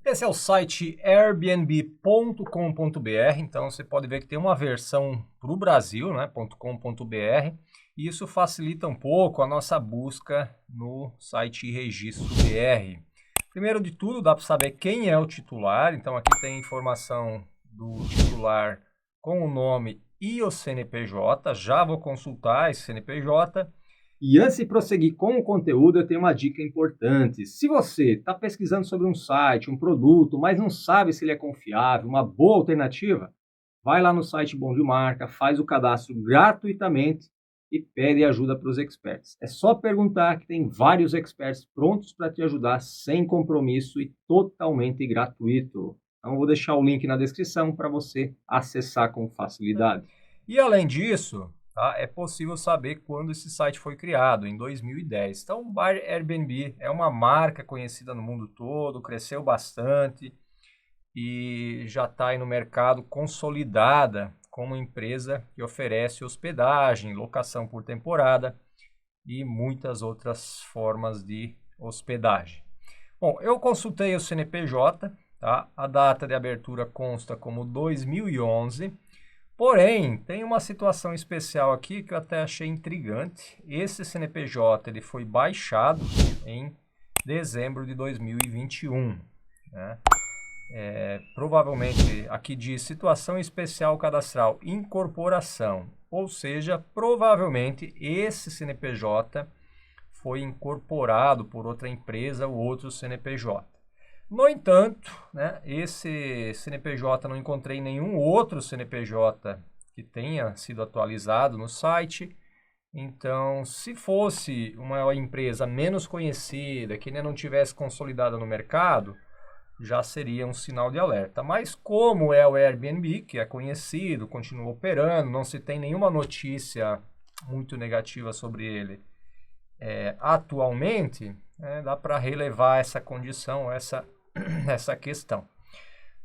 Esse é o site airbnb.com.br, então você pode ver que tem uma versão para o Brasil, né, .com.br, e isso facilita um pouco a nossa busca no site Registro BR. Primeiro de tudo, dá para saber quem é o titular, então aqui tem informação do titular com o nome e o CNPJ, já vou consultar esse CNPJ. E antes de prosseguir com o conteúdo, eu tenho uma dica importante. Se você está pesquisando sobre um site, um produto, mas não sabe se ele é confiável, uma boa alternativa, vai lá no site Bom de Marca, faz o cadastro gratuitamente e pede ajuda para os experts. É só perguntar que tem vários experts prontos para te ajudar sem compromisso e totalmente gratuito. Então, vou deixar o link na descrição para você acessar com facilidade. E além disso, tá, é possível saber quando esse site foi criado, em 2010. Então, o Airbnb é uma marca conhecida no mundo todo, cresceu bastante e já está aí no mercado consolidada como empresa que oferece hospedagem, locação por temporada e muitas outras formas de hospedagem. Bom, eu consultei o CNPJ, tá? A data de abertura consta como 2011. Porém, tem uma situação especial aqui que eu até achei intrigante. Esse CNPJ ele foi baixado em dezembro de 2021. Né? Provavelmente aqui diz situação especial cadastral incorporação, ou seja, provavelmente esse CNPJ foi incorporado por outra empresa ou outro CNPJ. No entanto, né, esse CNPJ não encontrei nenhum outro CNPJ que tenha sido atualizado no site. Então, se fosse uma empresa menos conhecida, que ainda não tivesse consolidada no mercado, já seria um sinal de alerta. Mas como é o Airbnb, que é conhecido, continua operando, não se tem nenhuma notícia muito negativa sobre ele atualmente, dá para relevar essa condição, essa questão.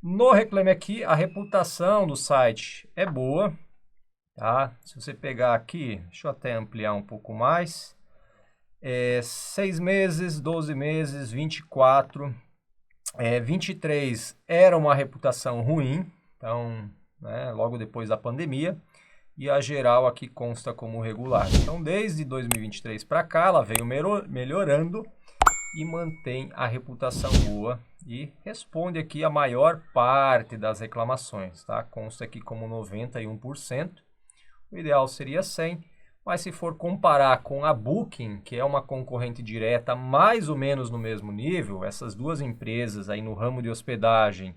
No Reclame Aqui, a reputação do site é boa, tá? Se você pegar aqui, deixa eu até ampliar um pouco mais, 6 meses, 12 meses, 24, 23 era uma reputação ruim, então, né, logo depois da pandemia, e a geral aqui consta como regular. Então, desde 2023 para cá, ela veio melhorando e mantém a reputação boa e responde aqui a maior parte das reclamações, tá? Consta aqui como 91%. O ideal seria 100, mas se for comparar com a Booking, que é uma concorrente direta mais ou menos no mesmo nível, essas duas empresas aí no ramo de hospedagem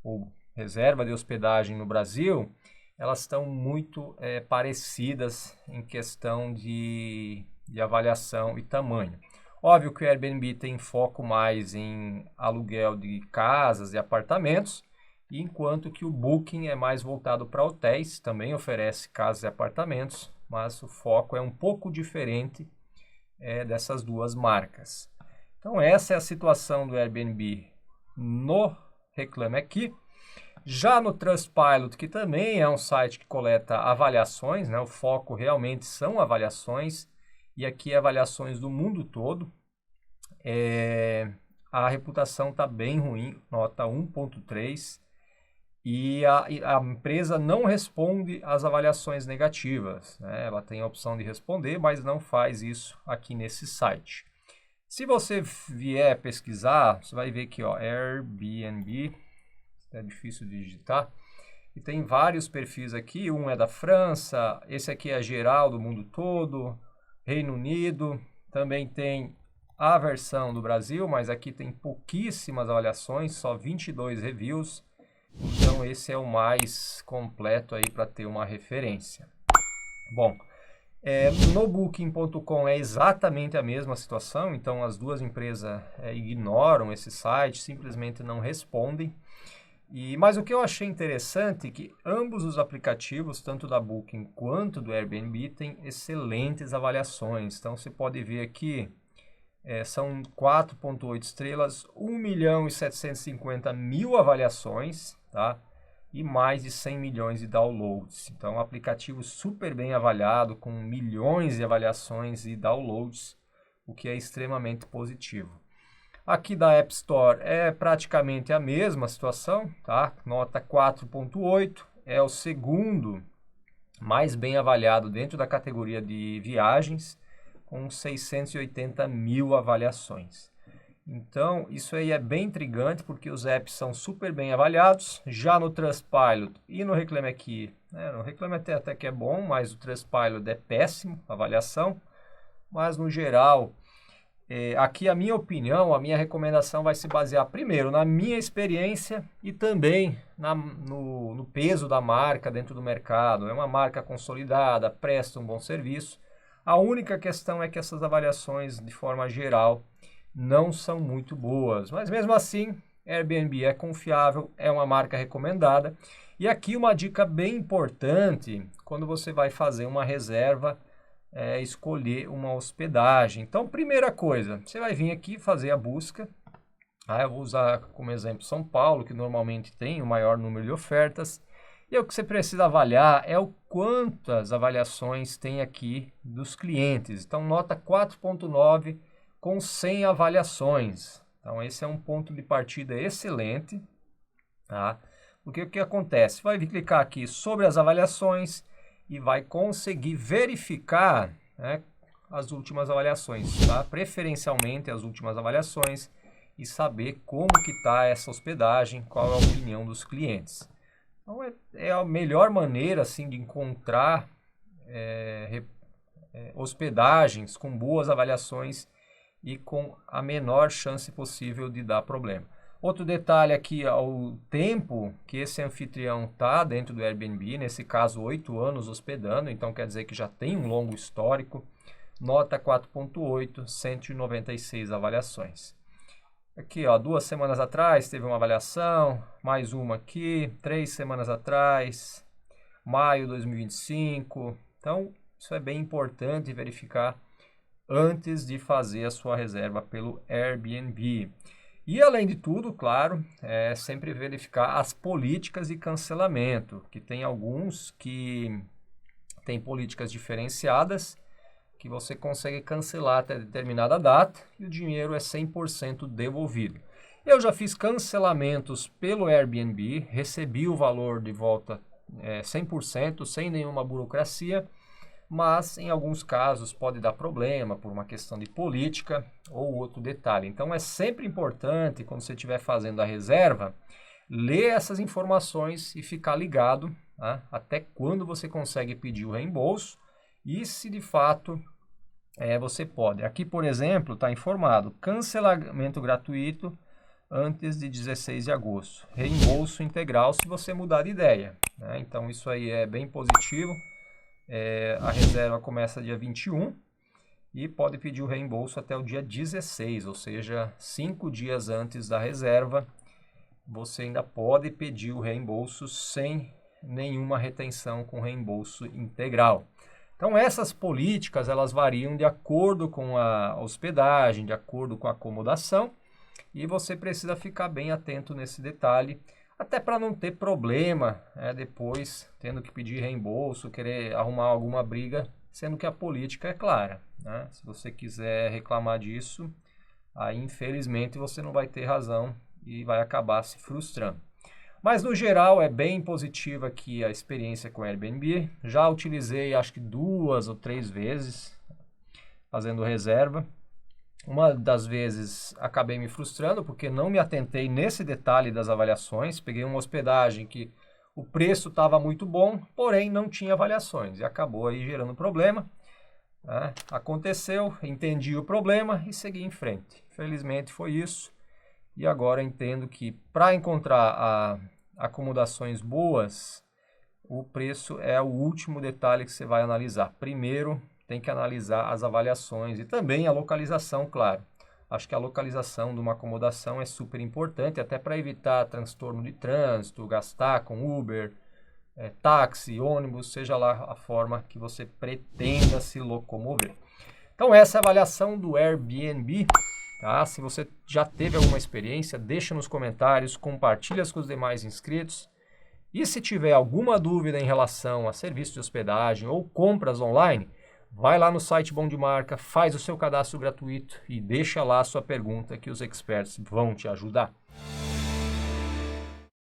ou reserva de hospedagem no Brasil, elas estão muito parecidas em questão de avaliação e tamanho. Óbvio que o Airbnb tem foco mais em aluguel de casas e apartamentos, enquanto que o Booking é mais voltado para hotéis, também oferece casas e apartamentos, mas o foco é um pouco diferente dessas duas marcas. Então essa é a situação do Airbnb no Reclame Aqui. Já no Trustpilot, que também é um site que coleta avaliações, né? O foco realmente são avaliações, e aqui avaliações do mundo todo. A reputação está bem ruim, nota 1.3, e a empresa não responde às avaliações negativas, né? Ela tem a opção de responder, mas não faz isso aqui nesse site. Se você vier pesquisar, você vai ver que Airbnb, é difícil de digitar, e tem vários perfis aqui, um é da França, esse aqui é geral do mundo todo, Reino Unido, também tem a versão do Brasil, mas aqui tem pouquíssimas avaliações, só 22 reviews, então esse é o mais completo aí para ter uma referência. Bom, no Booking.com é exatamente a mesma situação, então as duas empresas ignoram esse site, simplesmente não respondem. Mas o que eu achei interessante é que ambos os aplicativos, tanto da Booking quanto do Airbnb, têm excelentes avaliações. Então você pode ver aqui, são 4.8 estrelas, 1.750.000 avaliações, tá? E mais de 100 milhões de downloads. Então, um aplicativo super bem avaliado, com milhões de avaliações e downloads, o que é extremamente positivo. Aqui da App Store é praticamente a mesma situação, tá? Nota 4.8, é o segundo mais bem avaliado dentro da categoria de viagens, com 680 mil avaliações. Então, isso aí é bem intrigante, porque os apps são super bem avaliados. Já no Trustpilot e no Reclame Aqui, né? No Reclame até que é bom, mas o Trustpilot é péssimo a avaliação. Mas, no geral, aqui a minha opinião, a minha recomendação vai se basear primeiro na minha experiência e também no peso da marca dentro do mercado. É uma marca consolidada, presta um bom serviço. A única questão é que essas avaliações, de forma geral, não são muito boas. Mas mesmo assim, Airbnb é confiável, é uma marca recomendada. E aqui uma dica bem importante, quando você vai fazer uma reserva, escolher uma hospedagem. Então, primeira coisa, você vai vir aqui fazer a busca. Eu vou usar como exemplo São Paulo, que normalmente tem o maior número de ofertas. E o que você precisa avaliar é o quantas avaliações tem aqui dos clientes. Então, nota 4.9 com 100 avaliações. Então, esse é um ponto de partida excelente, tá? Porque o que acontece? Vai clicar aqui sobre as avaliações e vai conseguir verificar, né, as últimas avaliações, tá? Preferencialmente as últimas avaliações, e saber como que está essa hospedagem, qual é a opinião dos clientes. Então, é a melhor maneira assim, de encontrar hospedagens com boas avaliações e com a menor chance possível de dar problema. Outro detalhe aqui é o tempo que esse anfitrião está dentro do Airbnb, nesse caso 8 anos hospedando, então quer dizer que já tem um longo histórico. Nota 4.8, 196 avaliações. Aqui, 2 semanas atrás teve uma avaliação, mais uma aqui, 3 semanas atrás, maio de 2025. Então, isso é bem importante verificar antes de fazer a sua reserva pelo Airbnb. E, além de tudo, claro, é sempre verificar as políticas de cancelamento, que tem alguns que têm políticas diferenciadas, que você consegue cancelar até determinada data e o dinheiro é 100% devolvido. Eu já fiz cancelamentos pelo Airbnb, recebi o valor de volta 100%, sem nenhuma burocracia, mas em alguns casos pode dar problema por uma questão de política ou outro detalhe. Então é sempre importante, quando você estiver fazendo a reserva, ler essas informações e ficar ligado, tá? Até quando você consegue pedir o reembolso e se de fato você pode. Aqui, por exemplo, está informado: cancelamento gratuito antes de 16 de agosto. Reembolso integral se você mudar de ideia, né? Então isso aí é bem positivo. A reserva começa dia 21 e pode pedir o reembolso até o dia 16, ou seja, 5 dias antes da reserva, você ainda pode pedir o reembolso sem nenhuma retenção, com reembolso integral. Então, essas políticas, elas variam de acordo com a hospedagem, de acordo com a acomodação, e você precisa ficar bem atento nesse detalhe, até para não ter problema, depois tendo que pedir reembolso, querer arrumar alguma briga, sendo que a política é clara, né? Se você quiser reclamar disso, aí infelizmente você não vai ter razão e vai acabar se frustrando. Mas, no geral, é bem positiva aqui a experiência com o Airbnb. Já utilizei, acho que 2 ou 3 vezes, fazendo reserva. Uma das vezes acabei me frustrando, porque não me atentei nesse detalhe das avaliações. Peguei uma hospedagem que o preço estava muito bom, porém não tinha avaliações. E acabou aí gerando problema, né? Aconteceu, entendi o problema e segui em frente. Felizmente foi isso. E agora entendo que para encontrar acomodações boas, o preço é o último detalhe que você vai analisar. Primeiro, tem que analisar as avaliações e também a localização, claro. Acho que a localização de uma acomodação é super importante, até para evitar transtorno de trânsito, gastar com Uber, táxi, ônibus, seja lá a forma que você pretenda se locomover. Então, essa é a avaliação do Airbnb. Tá? Se você já teve alguma experiência, deixa nos comentários, compartilha com os demais inscritos. E se tiver alguma dúvida em relação a serviço de hospedagem ou compras online, vai lá no site Bom de Marca, faz o seu cadastro gratuito e deixa lá a sua pergunta que os experts vão te ajudar.